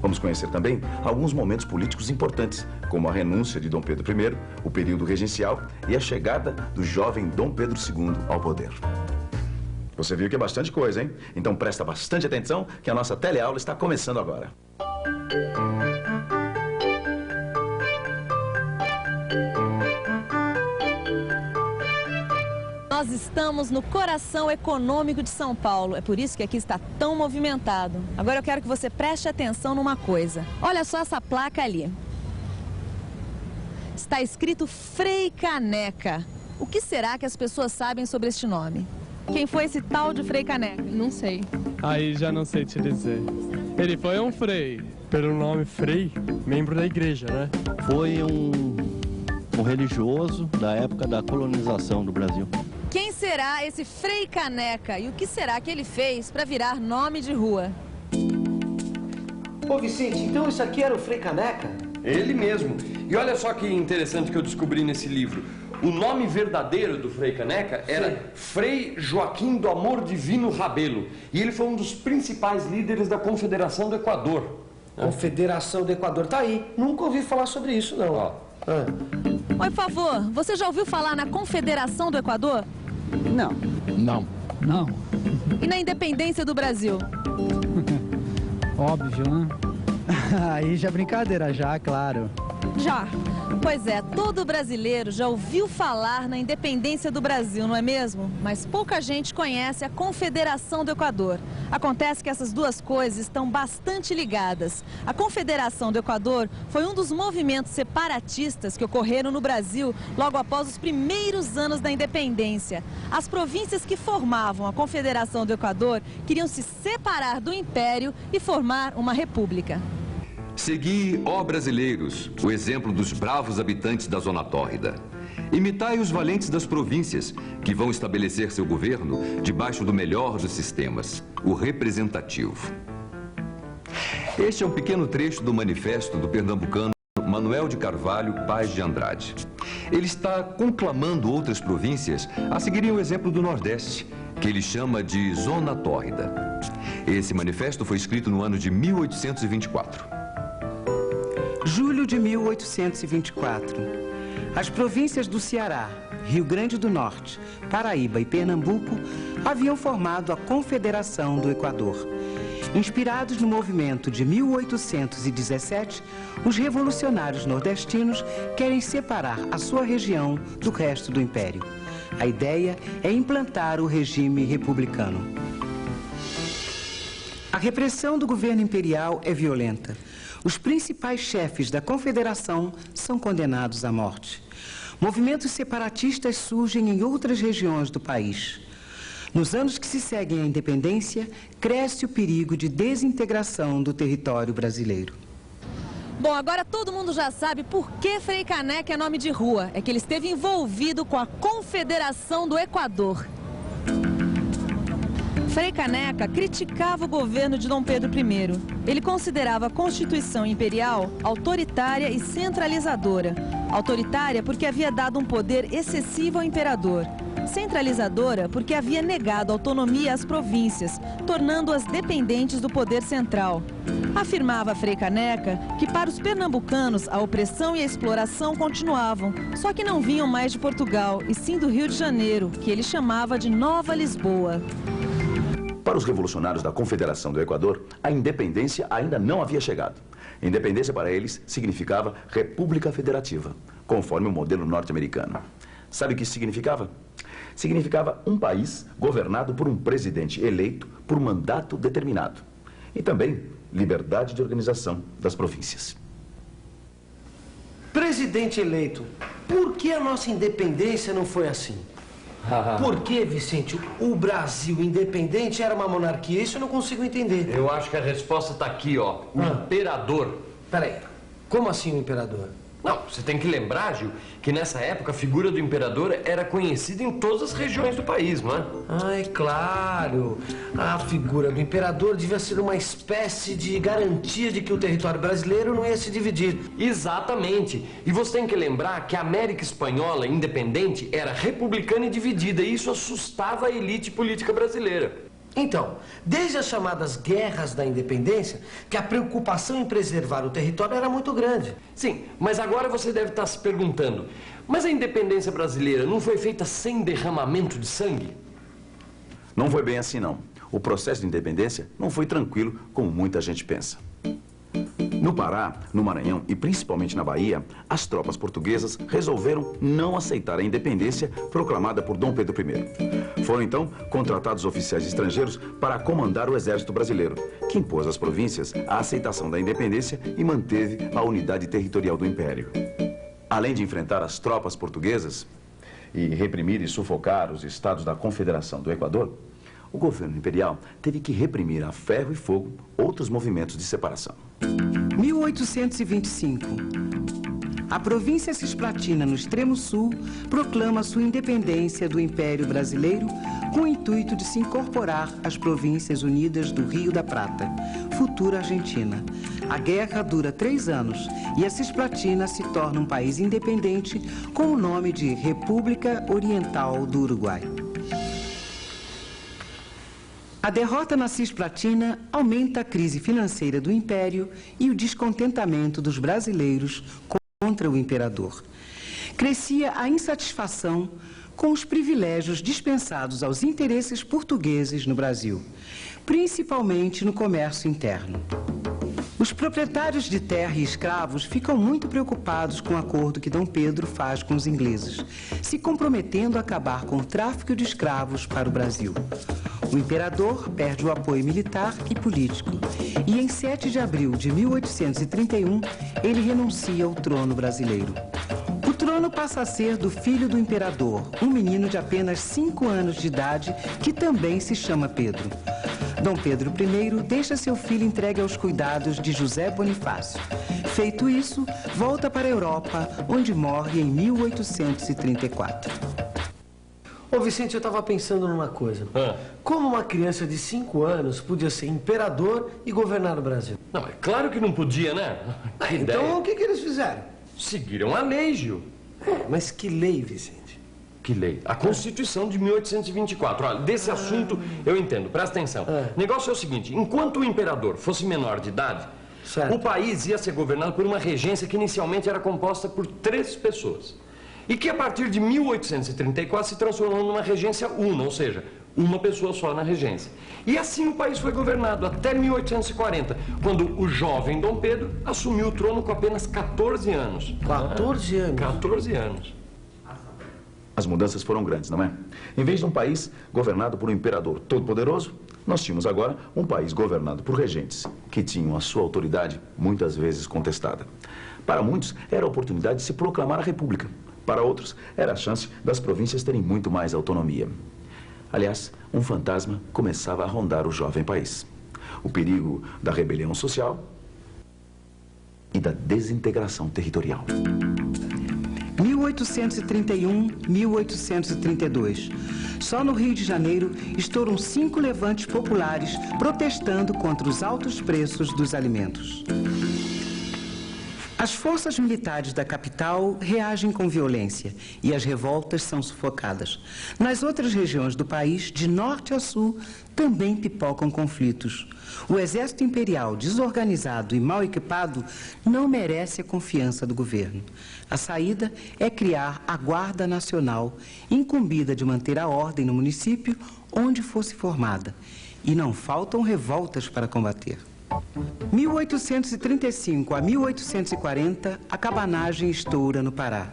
S26: Vamos conhecer também alguns momentos políticos importantes, como a renúncia de Dom Pedro I, o período regencial e a chegada do jovem Dom Pedro II ao poder. Você viu que é bastante coisa, hein? Então presta bastante atenção que a nossa teleaula está começando agora.
S14: Nós estamos no coração econômico de São Paulo. É por isso que aqui está tão movimentado. Agora eu quero que você preste atenção numa coisa. Olha só essa placa ali. Está escrito Frei Caneca. O que será que as pessoas sabem sobre este nome? Quem foi esse tal de Frei Caneca?
S27: Não sei. Aí já não sei te dizer. Ele foi um frei,
S6: Pelo nome Frei, membro da igreja, né?
S7: Foi um religioso da época da colonização do Brasil.
S14: Quem será esse Frei Caneca e o que será que ele fez para virar nome de rua?
S9: Ô Vicente, então isso aqui era o Frei Caneca?
S11: Ele mesmo. E olha só que interessante que eu descobri nesse livro. O nome verdadeiro do Frei Caneca era Frei Joaquim do Amor Divino Rabelo. E ele foi um dos principais líderes da Confederação do Equador.
S9: Confederação do Equador, tá aí. Nunca ouvi falar sobre isso, não.
S14: Oi, por favor, você já ouviu falar na Confederação do Equador?
S9: Não.
S10: Não.
S14: E na independência do Brasil?
S10: Óbvio, né? Aí já é brincadeira, já, claro.
S14: Já. Pois é, todo brasileiro já ouviu falar na independência do Brasil, não é mesmo? Mas pouca gente conhece a Confederação do Equador. Acontece que essas duas coisas estão bastante ligadas. A Confederação do Equador foi um dos movimentos separatistas que ocorreram no Brasil logo após os primeiros anos da independência. As províncias que formavam a Confederação do Equador queriam se separar do Império e formar uma república.
S8: Segui, ó brasileiros, o exemplo dos bravos habitantes da Zona Tórrida. Imitai os valentes das províncias, que vão estabelecer seu governo debaixo do melhor dos sistemas, o representativo. Este é um pequeno trecho do manifesto do pernambucano Manuel de Carvalho Paz de Andrade. Ele está conclamando outras províncias a seguirem o exemplo do Nordeste, que ele chama de Zona Tórrida. Esse manifesto foi escrito no ano de 1824.
S9: Julho de 1824. As províncias do Ceará, Rio Grande do Norte, Paraíba e Pernambuco haviam formado a Confederação do Equador. Inspirados no movimento de 1817, os revolucionários nordestinos querem separar a sua região do resto do Império. A ideia é implantar o regime republicano. A repressão do governo imperial é violenta. Os principais chefes da Confederação são condenados à morte. Movimentos separatistas surgem em outras regiões do país. Nos anos que se seguem à independência, cresce o perigo de desintegração do território brasileiro.
S14: Bom, agora todo mundo já sabe por que Frei Caneca é nome de rua. É que ele esteve envolvido com a Confederação do Equador. Frei Caneca criticava o governo de Dom Pedro I. Ele considerava a Constituição Imperial autoritária e centralizadora. Autoritária porque havia dado um poder excessivo ao imperador. Centralizadora porque havia negado autonomia às províncias, tornando-as dependentes do poder central. Afirmava Frei Caneca que para os pernambucanos a opressão e a exploração continuavam, só que não vinham mais de Portugal, e sim do Rio de Janeiro, que ele chamava de Nova Lisboa.
S26: Para os revolucionários da Confederação do Equador, a independência ainda não havia chegado. Independência para eles significava República Federativa, conforme o modelo norte-americano. Sabe o que isso significava? Significava um país governado por um presidente eleito por mandato determinado. E também liberdade de organização das províncias.
S9: Presidente eleito, por que a nossa independência não foi assim? Por que, Vicente, o Brasil independente era uma monarquia? Isso eu não consigo entender.
S11: Eu acho que a resposta está aqui, ó. O imperador.
S9: Peraí, como assim o imperador?
S11: Não, você tem que lembrar, Gil, que nessa época a figura do imperador era conhecida em todas as regiões do país, não é?
S9: Ai, claro. A figura do imperador devia ser uma espécie de garantia de que o território brasileiro não ia se dividir.
S11: Exatamente. E você tem que lembrar que a América Espanhola independente era republicana e dividida, e isso assustava a elite política brasileira.
S9: Então, desde as chamadas guerras da independência, que a preocupação em preservar o território era muito grande.
S11: Sim, mas agora você deve estar se perguntando, mas a independência brasileira não foi feita sem derramamento de sangue?
S26: Não foi bem assim, não. O processo de independência não foi tranquilo, como muita gente pensa. No Pará, no Maranhão e principalmente na Bahia, as tropas portuguesas resolveram não aceitar a independência proclamada por Dom Pedro I. Foram então contratados oficiais estrangeiros para comandar o exército brasileiro, que impôs às províncias a aceitação da independência e manteve a unidade territorial do Império. Além de enfrentar as tropas portuguesas e reprimir e sufocar os estados da Confederação do Equador, o governo imperial teve que reprimir a ferro e fogo outros movimentos de separação.
S9: 1825. A província cisplatina, no extremo sul, proclama sua independência do Império Brasileiro com o intuito de se incorporar às Províncias Unidas do Rio da Prata, futura Argentina. A guerra dura 3 anos e a Cisplatina se torna um país independente com o nome de República Oriental do Uruguai. A derrota na Cisplatina aumenta a crise financeira do Império e o descontentamento dos brasileiros contra o imperador. Crescia a insatisfação com os privilégios dispensados aos interesses portugueses no Brasil, principalmente no comércio interno. Os proprietários de terra e escravos ficam muito preocupados com o acordo que Dom Pedro faz com os ingleses, se comprometendo a acabar com o tráfico de escravos para o Brasil. O imperador perde o apoio militar e político e, em 7 de abril de 1831, ele renuncia ao trono brasileiro. O trono passa a ser do filho do imperador, um menino de apenas 5 anos de idade, que também se chama Pedro. Dom Pedro I deixa seu filho entregue aos cuidados de José Bonifácio. Feito isso, volta para a Europa, onde morre em 1834.
S2: Ô Vicente, eu estava pensando numa coisa. Como uma criança de 5 anos podia ser imperador e governar o Brasil?
S11: Não, é claro que não podia, né?
S2: Então o que eles fizeram?
S11: Seguiram a lei, Gil.
S2: Mas que lei, Vicente?
S11: Que lei? A Constituição de 1824. Olha, desse assunto eu entendo, presta atenção. O negócio é o seguinte, enquanto o imperador fosse menor de idade, o país ia ser governado por uma regência que inicialmente era composta por 3 pessoas. E que a partir de 1834 se transformou numa regência una, ou seja, uma pessoa só na regência. E assim o país foi governado até 1840, quando o jovem Dom Pedro assumiu o trono com apenas 14 anos.
S2: 14 anos?
S11: 14 anos.
S26: As mudanças foram grandes, não é? Em vez de um país governado por um imperador todo-poderoso, nós tínhamos agora um país governado por regentes, que tinham a sua autoridade muitas vezes contestada. Para muitos, era a oportunidade de se proclamar a república. Para outros, era a chance das províncias terem muito mais autonomia. Aliás, um fantasma começava a rondar o jovem país. O perigo da rebelião social e da desintegração territorial.
S9: 1831, 1832. Só no Rio de Janeiro estouram 5 levantes populares protestando contra os altos preços dos alimentos. As forças militares da capital reagem com violência e as revoltas são sufocadas. Nas outras regiões do país, de norte a sul, também pipocam conflitos. O exército imperial, desorganizado e mal equipado, não merece a confiança do governo. A saída é criar a Guarda Nacional, incumbida de manter a ordem no município onde fosse formada. E não faltam revoltas para combater. 1835 a 1840, a cabanagem estoura no Pará.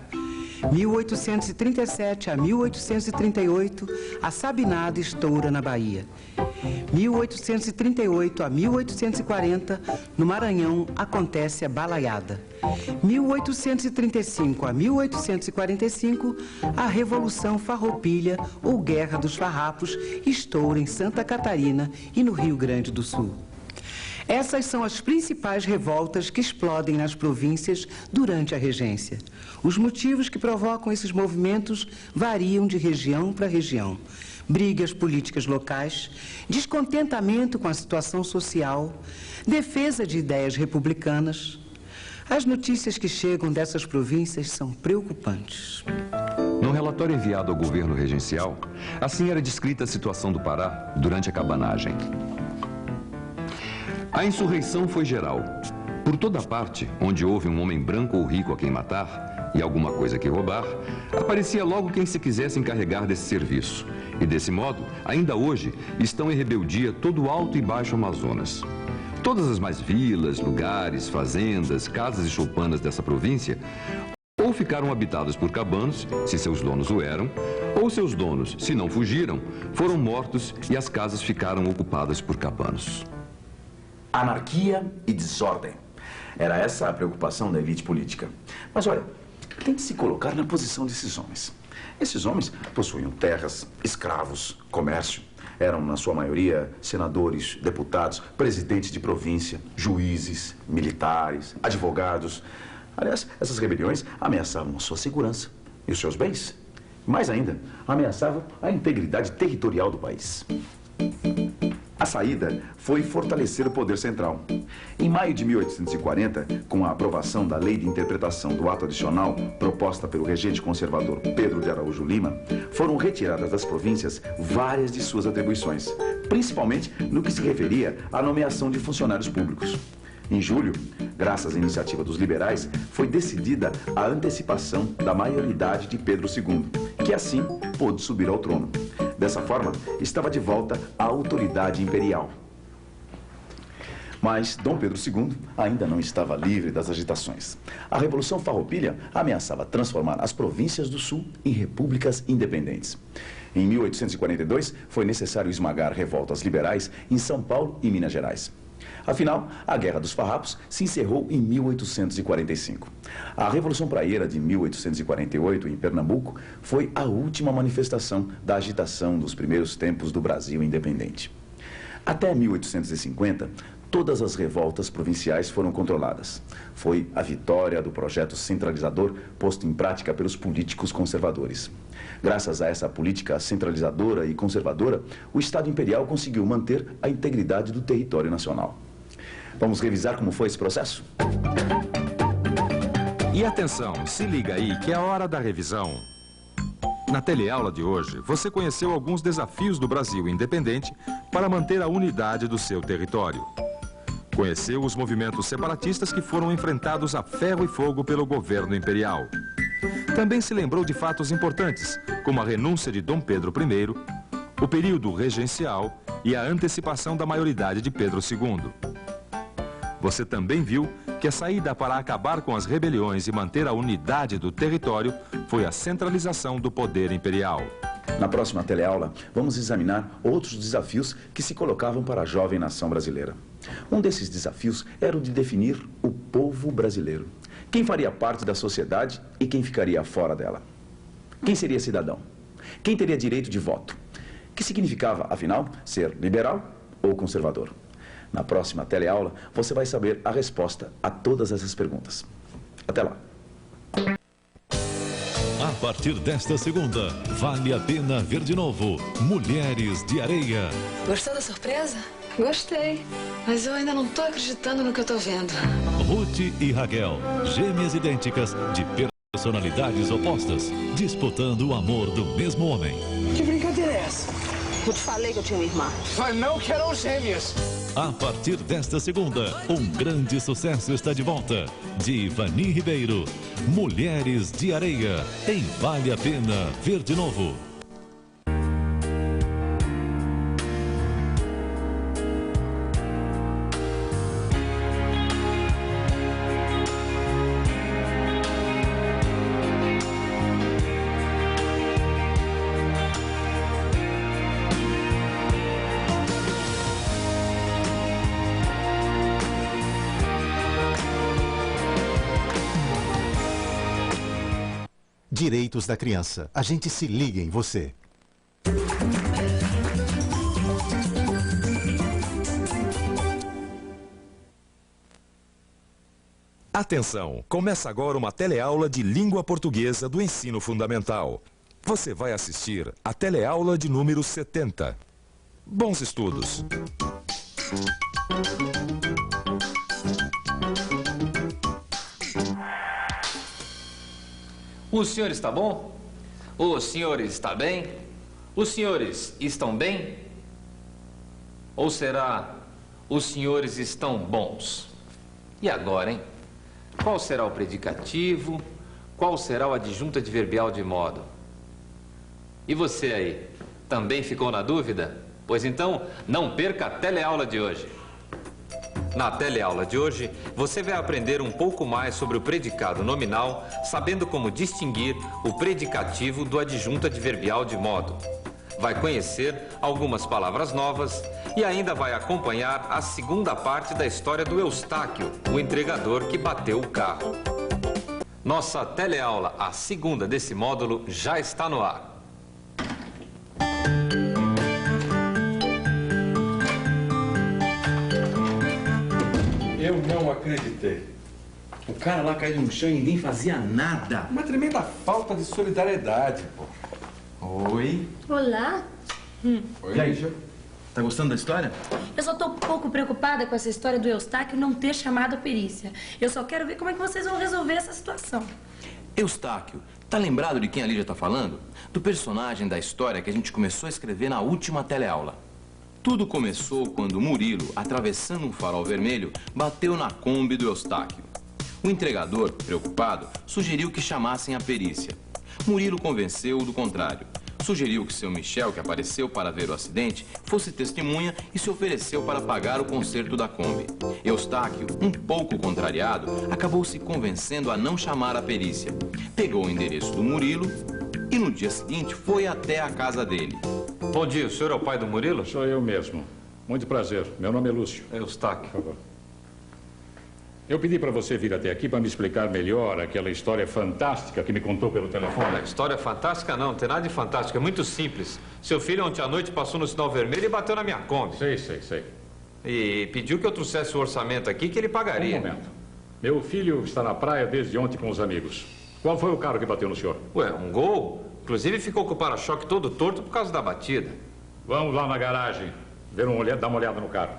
S9: 1837 a 1838, a sabinada estoura na Bahia. 1838 a 1840, no Maranhão, acontece a balaiada. 1835 a 1845, a Revolução Farroupilha, ou Guerra dos Farrapos, estoura em Santa Catarina e no Rio Grande do Sul. Essas são as principais revoltas que explodem nas províncias durante a regência. Os motivos que provocam esses movimentos variam de região para região. Brigas políticas locais, descontentamento com a situação social, defesa de ideias republicanas. As notícias que chegam dessas províncias são preocupantes.
S12: No relatório enviado ao governo regencial, assim era descrita a situação do Pará durante a cabanagem. A insurreição foi geral. Por toda parte, onde houve um homem branco ou rico a quem matar e alguma coisa que roubar, aparecia logo quem se quisesse encarregar desse serviço. E desse modo, ainda hoje, estão em rebeldia todo o Alto e Baixo Amazonas. Todas as mais vilas, lugares, fazendas, casas e choupanas dessa província ou ficaram habitadas por cabanos, se seus donos o eram, ou seus donos, se não fugiram, foram mortos e as casas ficaram ocupadas por cabanos.
S26: Anarquia e desordem. Era essa a preocupação da elite política. Mas olha, tente se colocar na posição desses homens. Esses homens possuíam terras, escravos, comércio. Eram, na sua maioria, senadores, deputados, presidentes de província, juízes, militares, advogados. Aliás, essas rebeliões ameaçavam a sua segurança e os seus bens. Mais ainda, ameaçavam a integridade territorial do país. A saída foi fortalecer o poder central. Em maio de 1840, com a aprovação da Lei de Interpretação do Ato Adicional, proposta pelo regente conservador Pedro de Araújo Lima, foram retiradas das províncias várias de suas atribuições, principalmente no que se referia à nomeação de funcionários públicos. Em julho, graças à iniciativa dos liberais, foi decidida a antecipação da maioridade de Pedro II, que assim pôde subir ao trono. Dessa forma, estava de volta a autoridade imperial. Mas Dom Pedro II ainda não estava livre das agitações. A Revolução Farroupilha ameaçava transformar as províncias do Sul em repúblicas independentes. Em 1842, foi necessário esmagar revoltas liberais em São Paulo e Minas Gerais. Afinal, a Guerra dos Farrapos se encerrou em 1845. A Revolução Praieira de 1848, em Pernambuco, foi a última manifestação da agitação dos primeiros tempos do Brasil independente. Até 1850, todas as revoltas provinciais foram controladas. Foi a vitória do projeto centralizador posto em prática pelos políticos conservadores. Graças a essa política centralizadora e conservadora, o Estado Imperial conseguiu manter a integridade do território nacional. Vamos revisar como foi esse processo?
S8: E atenção, se liga aí que é a hora da revisão. Na teleaula de hoje, você conheceu alguns desafios do Brasil independente para manter a unidade do seu território. Conheceu os movimentos separatistas que foram enfrentados a ferro e fogo pelo governo imperial. Também se lembrou de fatos importantes, como a renúncia de Dom Pedro I, o período regencial e a antecipação da maioridade de Pedro II. Você também viu que a saída para acabar com as rebeliões e manter a unidade do território foi a centralização do poder imperial.
S26: Na próxima teleaula, vamos examinar outros desafios que se colocavam para a jovem nação brasileira. Um desses desafios era o de definir o povo brasileiro. Quem faria parte da sociedade e quem ficaria fora dela? Quem seria cidadão? Quem teria direito de voto? Que significava, afinal, ser liberal ou conservador? Na próxima teleaula, você vai saber a resposta a todas essas perguntas. Até lá!
S1: A partir desta segunda, vale a pena ver de novo Mulheres de Areia.
S13: Gostou da surpresa? Gostei, mas eu ainda não tô acreditando no que eu tô vendo.
S1: Ruth e Raquel, gêmeas idênticas de personalidades opostas, disputando o amor do mesmo homem.
S13: Que brincadeira é essa? Eu te falei que eu tinha uma irmã.
S15: Mas não que eram gêmeas.
S1: A partir desta segunda, um grande sucesso está de volta. De Ivani Ribeiro, Mulheres de Areia, em Vale a Pena Ver de Novo.
S23: Direitos da criança. A gente se liga em você.
S8: Atenção! Começa agora uma teleaula de língua portuguesa do ensino fundamental. Você vai assistir a teleaula de número 70. Bons estudos!
S18: O senhor está bom? Os senhores está bem? Os senhores estão bem? Ou será os senhores estão bons? E agora, hein? Qual será o predicativo? Qual será o adjunto adverbial de modo? E você aí, também ficou na dúvida? Pois então, não perca a teleaula de hoje. Na teleaula de hoje, você vai aprender um pouco mais sobre o predicado nominal, sabendo como distinguir o predicativo do adjunto adverbial de modo. Vai conhecer algumas palavras novas e ainda vai acompanhar a segunda parte da história do Eustáquio, o entregador que bateu o carro. Nossa teleaula, a segunda desse módulo, já está no ar.
S16: Não acreditei.
S17: O cara lá caiu no chão e ninguém fazia nada.
S16: Uma tremenda falta de solidariedade, pô.
S17: Oi.
S19: Olá.
S17: Oi, Lígia. Tá gostando da história?
S19: Eu só tô um pouco preocupada com essa história do Eustáquio não ter chamado a perícia. Eu só quero ver como é que vocês vão resolver essa situação.
S17: Eustáquio, tá lembrado de quem a Lígia tá falando? Do personagem da história que a gente começou a escrever na última teleaula. Tudo começou quando Murilo, atravessando um farol vermelho, bateu na Kombi do Eustáquio. O entregador, preocupado, sugeriu que chamassem a perícia. Murilo convenceu-o do contrário. Sugeriu que seu Michel, que apareceu para ver o acidente, fosse testemunha e se ofereceu para pagar o conserto da Kombi. Eustáquio, um pouco contrariado, acabou se convencendo a não chamar a perícia. Pegou o endereço do Murilo e no dia seguinte foi até a casa dele.
S8: Bom dia, o senhor é o pai do Murilo?
S20: Sou eu mesmo. Muito prazer. Meu nome é Lúcio.
S8: Eustáquio.
S20: Por favor. Eu pedi para você vir até aqui para me explicar melhor aquela história fantástica que me contou pelo telefone.
S8: Olha, história fantástica não tem nada de fantástico, é muito simples. Seu filho ontem à noite passou no sinal vermelho e bateu na minha Kombi.
S20: Sei.
S8: E pediu que eu trouxesse o orçamento aqui que ele pagaria.
S20: Um momento. Meu filho está na praia desde ontem com os amigos. Qual foi o carro que bateu no senhor?
S8: Ué, um Gol. Inclusive ficou com o para-choque todo torto por causa da batida.
S20: Vamos lá na garagem, dar uma olhada no carro.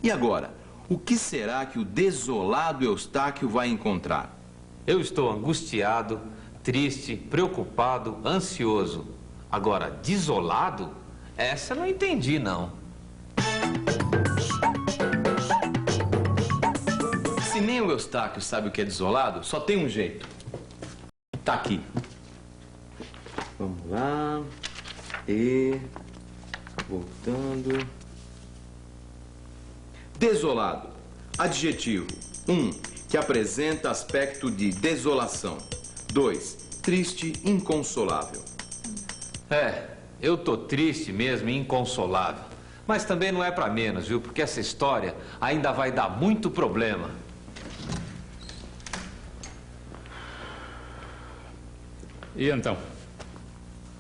S17: E agora? O que será que o desolado Eustáquio vai encontrar?
S8: Eu estou angustiado, triste, preocupado, ansioso. Agora, desolado? Essa eu não entendi, não.
S17: Se nem o Eustáquio sabe o que é desolado, só tem um jeito. Tá aqui. Vamos lá. E... voltando... Desolado. Adjetivo. 1. Que apresenta aspecto de desolação. 2. Triste, inconsolável.
S8: Eu tô triste mesmo e inconsolável. Mas também não é pra menos, viu? Porque essa história ainda vai dar muito problema.
S20: E então?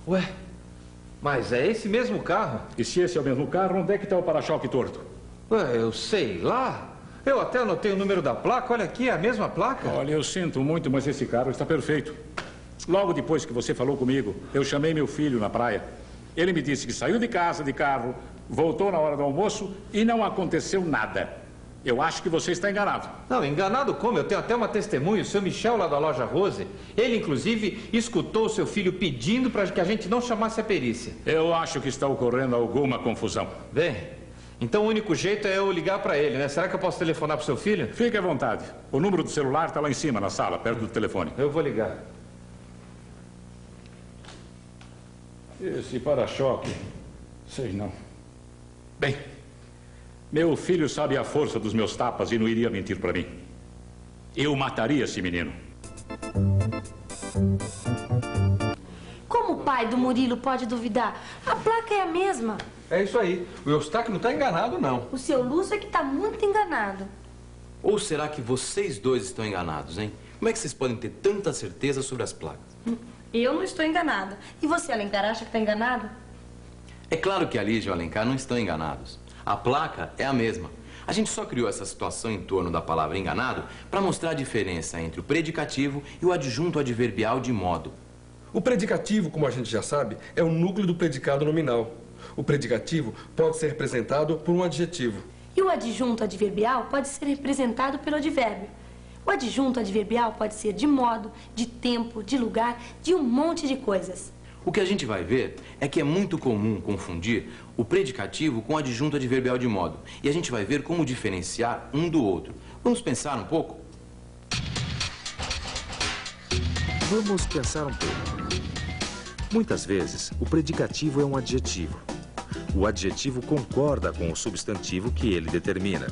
S8: Ué, mas é esse mesmo carro?
S20: E se esse é o mesmo carro, onde é que está o para-choque torto?
S8: Ué, eu sei lá. Eu até anotei o número da placa. Olha aqui, é a mesma placa.
S20: Olha, eu sinto muito, mas esse carro está perfeito. Logo depois que você falou comigo, eu chamei meu filho na praia. Ele me disse que saiu de casa de carro, voltou na hora do almoço e não aconteceu nada. Eu acho que você está enganado.
S8: Não, enganado como? Eu tenho até uma testemunha, o seu Michel lá da loja Rose. Ele, inclusive, escutou o seu filho pedindo para que a gente não chamasse a perícia.
S20: Eu acho que está ocorrendo alguma confusão.
S8: Bem... então o único jeito é eu ligar para ele, né? Será que eu posso telefonar pro seu filho?
S20: Fique à vontade. O número do celular está lá em cima, na sala, perto do telefone.
S8: Eu vou ligar.
S20: Esse para-choque... sei não. Bem, meu filho sabe a força dos meus tapas e não iria mentir para mim. Eu mataria esse menino.
S19: Como o pai do Murilo pode duvidar? A placa é a mesma.
S16: É isso aí. O Eustáquio não está enganado, não.
S19: O seu Lúcio é que está muito enganado.
S17: Ou será que vocês dois estão enganados, hein? Como é que vocês podem ter tanta certeza sobre as placas?
S19: Eu não estou enganada. E você, Alencar, acha que está enganado?
S17: É claro que a Lígia e o Alencar não estão enganados. A placa é a mesma. A gente só criou essa situação em torno da palavra enganado para mostrar a diferença entre o predicativo e o adjunto adverbial de modo.
S16: O predicativo, como a gente já sabe, é o núcleo do predicado nominal. O predicativo pode ser representado por um adjetivo.
S19: E o adjunto adverbial pode ser representado pelo advérbio. O adjunto adverbial pode ser de modo, de tempo, de lugar, de um monte de coisas.
S17: O que a gente vai ver é que é muito comum confundir o predicativo com o adjunto adverbial de modo. E a gente vai ver como diferenciar um do outro. Vamos pensar um pouco?
S8: Vamos pensar um pouco. Muitas vezes, o predicativo é um adjetivo. O adjetivo concorda com o substantivo que ele determina.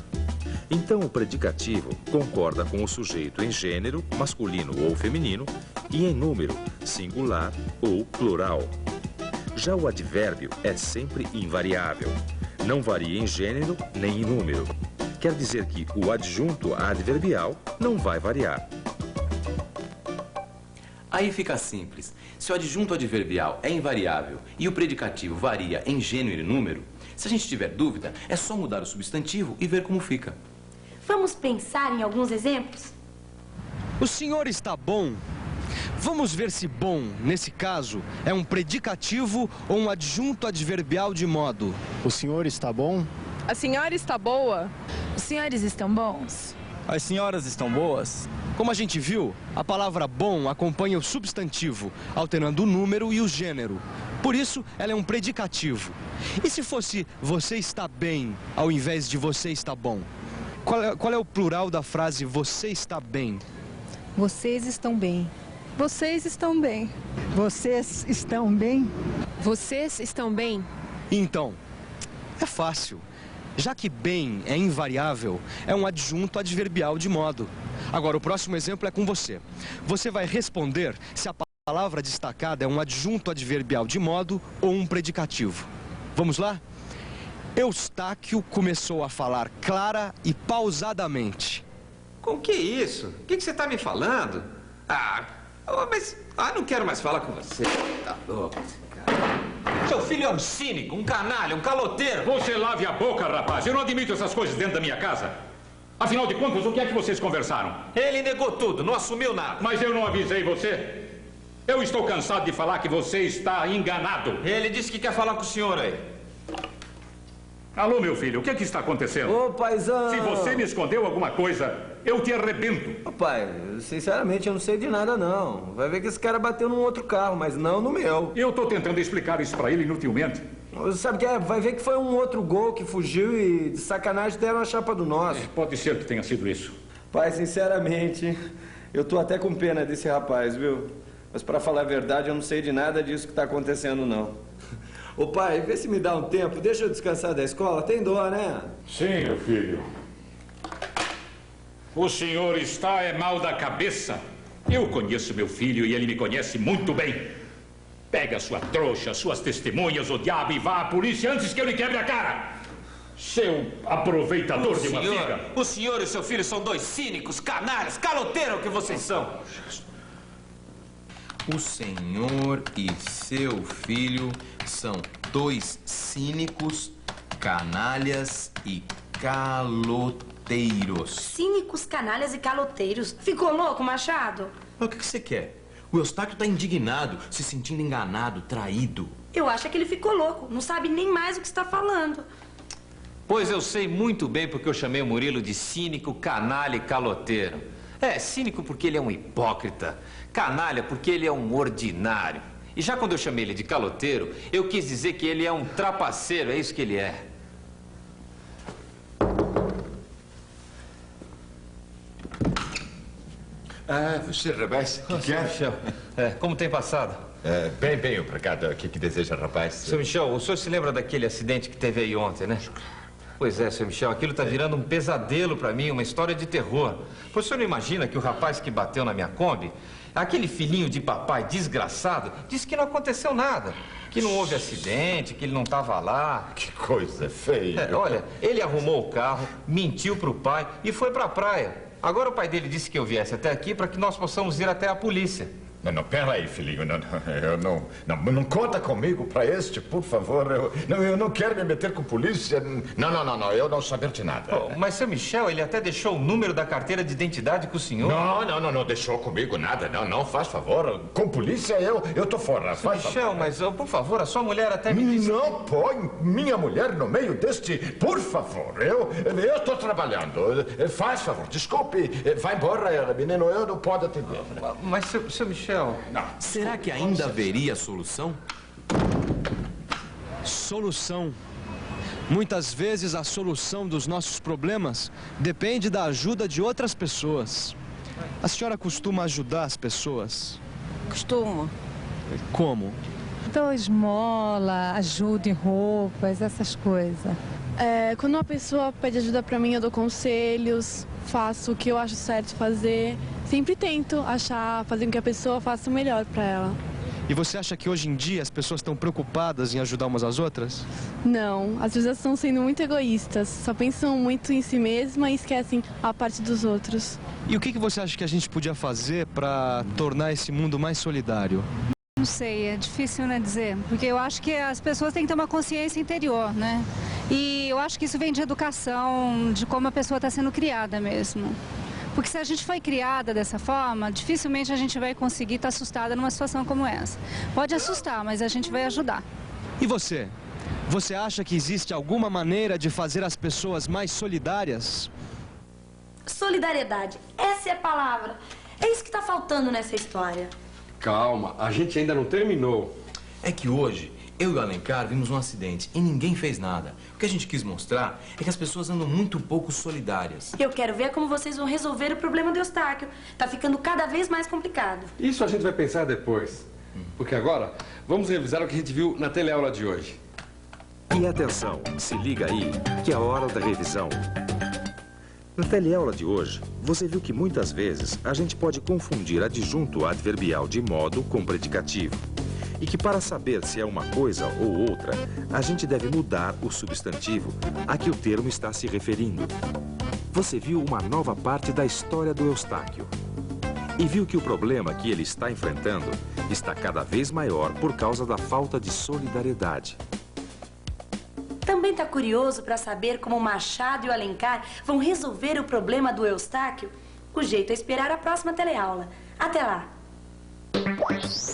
S8: Então, o predicativo concorda com o sujeito em gênero, masculino ou feminino, e em número, singular ou plural. Já o advérbio é sempre invariável. Não varia em gênero nem em número. Quer dizer que o adjunto adverbial não vai variar.
S17: Aí fica simples. Se o adjunto adverbial é invariável e o predicativo varia em gênero e número, se a gente tiver dúvida, é só mudar o substantivo e ver como fica.
S19: Vamos pensar em alguns exemplos?
S3: O senhor está bom? Vamos ver se bom, nesse caso, é um predicativo ou um adjunto adverbial de modo.
S10: O senhor está bom?
S4: A senhora está boa?
S5: Os senhores estão bons?
S3: As senhoras estão boas? Como a gente viu, a palavra bom acompanha o substantivo, alternando o número e o gênero. Por isso, ela é um predicativo. E se fosse você está bem, ao invés de você está bom? Qual é o plural da frase você está bem?
S5: Vocês estão bem.
S4: Vocês estão bem.
S10: Vocês estão bem?
S4: Vocês estão bem?
S3: Então, é fácil. Já que bem é invariável, é um adjunto adverbial de modo. Agora, o próximo exemplo é com você. Você vai responder se a palavra destacada é um adjunto adverbial de modo ou um predicativo. Vamos lá? Eustáquio começou a falar clara e pausadamente.
S18: Com que isso? O que você está me falando? Não quero mais falar com você. Tá louco, cara. Seu filho é um cínico, um canalha, um caloteiro.
S20: Você lave a boca, rapaz. Eu não admito essas coisas dentro da minha casa. Afinal de contas, o que é que vocês conversaram?
S18: Ele negou tudo, não assumiu nada.
S20: Mas eu não avisei você. Eu estou cansado de falar que você está enganado.
S18: Ele disse que quer falar com o senhor aí.
S20: Alô, meu filho, o que é que está acontecendo?
S21: Ô, paizão!
S20: Se você me escondeu alguma coisa, eu te arrebento.
S21: Ô, pai, sinceramente, eu não sei de nada, não. Vai ver que esse cara bateu num outro carro, mas não no meu.
S20: Eu estou tentando explicar isso pra ele inutilmente.
S21: Sabe o que é? Vai ver que foi um outro gol que fugiu e de sacanagem deram a chapa do nosso.
S20: Pode ser que tenha sido isso.
S21: Pai, sinceramente, eu tô até com pena desse rapaz, viu? Mas pra falar a verdade, eu não sei de nada disso que tá acontecendo, não. Ô pai, vê se me dá um tempo, deixa eu descansar da escola, tem dó, né?
S20: Sim, meu filho. O senhor está mal da cabeça. Eu conheço meu filho e ele me conhece muito bem. Pega sua trouxa, suas testemunhas, o diabo, e vá à polícia antes que eu lhe quebre a cara. Seu aproveitador de uma vida.
S18: O senhor e seu filho são dois cínicos, canalhas, caloteiros que vocês são.
S17: O senhor e seu filho são dois cínicos, canalhas e caloteiros.
S19: Cínicos, canalhas e caloteiros. Ficou louco, Machado?
S17: Mas o que você quer? O Eustáquio está indignado, se sentindo enganado, traído.
S19: Eu acho que ele ficou louco. Não sabe nem mais o que está falando.
S18: Pois eu sei muito bem porque eu chamei o Murilo de cínico, canalha e caloteiro. É, cínico porque ele é um hipócrita. Canalha porque ele é um ordinário. E já quando eu chamei ele de caloteiro, eu quis dizer que ele é um trapaceiro, é isso que ele é.
S22: Você, rapaz, o que quer?
S18: Michel, como tem passado?
S22: Bem obrigado. O que deseja, rapaz?
S18: Seu Michel, o senhor se lembra daquele acidente que teve aí ontem, né? Pois é, seu Michel, aquilo tá virando um pesadelo pra mim, uma história de terror. Pois o senhor não imagina que o rapaz que bateu na minha Kombi, aquele filhinho de papai desgraçado, disse que não aconteceu nada. Que não houve acidente, que ele não tava lá.
S22: Que coisa feia.
S18: Olha, ele arrumou o carro, mentiu pro pai e foi pra praia. Agora o pai dele disse que eu viesse até aqui para que nós possamos ir até a polícia.
S22: Não, pera aí, filhinho. Não conta comigo para este, por favor. Eu não quero me meter com polícia. Não, eu não saber de nada.
S18: Mas seu Michel, ele até deixou o número da carteira de identidade com o senhor.
S22: Não deixou comigo nada. Não, faz favor. Com polícia eu tô fora.
S18: Seu Michel, mas por favor, a sua mulher até me disse...
S22: Não põe minha mulher no meio deste... Por favor, eu tô trabalhando. Faz favor, desculpe. Vai embora, menino, eu não posso atender.
S18: Mas seu Michel...
S22: Não.
S17: Será que ainda haveria solução?
S3: Solução. Muitas vezes a solução dos nossos problemas depende da ajuda de outras pessoas. A senhora costuma ajudar as pessoas?
S5: Costumo.
S3: Como?
S5: Dou esmola, ajudo em roupas, essas coisas.
S24: Quando uma pessoa pede ajuda pra mim, eu dou conselhos, faço o que eu acho certo fazer. Sempre tento fazer com que a pessoa faça o melhor pra ela.
S3: E você acha que hoje em dia as pessoas estão preocupadas em ajudar umas às outras?
S24: Não, as pessoas estão sendo muito egoístas, só pensam muito em si mesma e esquecem a parte dos outros.
S3: E o que você acha que a gente podia fazer para tornar esse mundo mais solidário?
S27: Não sei, é difícil, né, dizer, porque eu acho que as pessoas têm que ter uma consciência interior, né?
S5: E eu acho que isso vem de educação, de como a pessoa está sendo criada mesmo. Porque se a gente foi criada dessa forma, dificilmente a gente vai conseguir estar assustada numa situação como essa. Pode assustar, mas a gente vai ajudar.
S3: E você? Você acha que existe alguma maneira de fazer as pessoas mais solidárias?
S19: Solidariedade, essa é a palavra. É isso que está faltando nessa história.
S16: Calma, a gente ainda não terminou.
S17: É que hoje, eu e o Alencar vimos um acidente e ninguém fez nada. O que a gente quis mostrar é que as pessoas andam muito pouco solidárias.
S19: Eu quero ver como vocês vão resolver o problema do Eustáquio. Tá ficando cada vez mais complicado.
S16: Isso a gente vai pensar depois. Porque agora, vamos revisar o que a gente viu na teleaula de hoje.
S8: E atenção, se liga aí, que é a hora da revisão. Na teleaula de hoje, você viu que muitas vezes a gente pode confundir adjunto adverbial de modo com predicativo. E que para saber se é uma coisa ou outra, a gente deve mudar o substantivo a que o termo está se referindo. Você viu uma nova parte da história do Eustáquio. E viu que o problema que ele está enfrentando está cada vez maior por causa da falta de solidariedade.
S19: Também está curioso para saber como o Machado e o Alencar vão resolver o problema do Eustáquio? O jeito é esperar a próxima teleaula. Até lá!